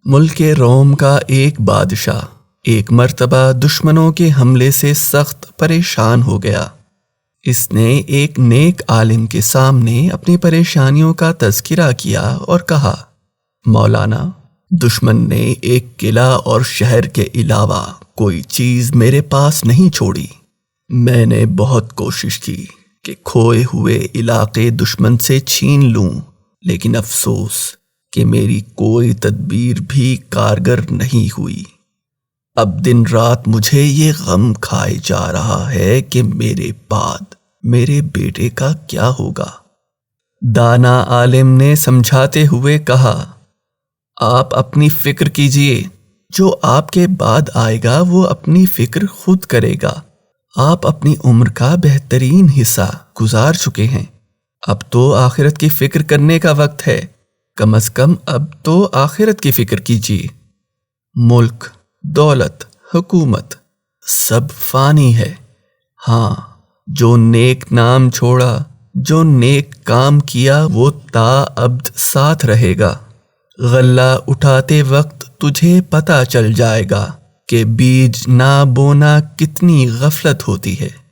ملک روم کا ایک بادشاہ ایک مرتبہ دشمنوں کے حملے سے سخت پریشان ہو گیا۔ اس نے ایک نیک عالم کے سامنے اپنی پریشانیوں کا تذکرہ کیا اور کہا، مولانا، دشمن نے ایک قلعہ اور شہر کے علاوہ کوئی چیز میرے پاس نہیں چھوڑی۔ میں نے بہت کوشش کی کہ کھوئے ہوئے علاقے دشمن سے چھین لوں، لیکن افسوس کہ میری کوئی تدبیر بھی کارگر نہیں ہوئی۔ اب دن رات مجھے یہ غم کھائے جا رہا ہے کہ میرے بعد میرے بیٹے کا کیا ہوگا۔ دانا عالم نے سمجھاتے ہوئے کہا، آپ اپنی فکر کیجئے، جو آپ کے بعد آئے گا وہ اپنی فکر خود کرے گا۔ آپ اپنی عمر کا بہترین حصہ گزار چکے ہیں، اب تو آخرت کی فکر کرنے کا وقت ہے۔ کم از کم اب تو آخرت کی فکر کیجیے۔ ملک، دولت، حکومت سب فانی ہے۔ ہاں، جو نیک نام چھوڑا، جو نیک کام کیا وہ تا ابد ساتھ رہے گا۔ غلہ اٹھاتے وقت تجھے پتہ چل جائے گا کہ بیج نہ بونا کتنی غفلت ہوتی ہے۔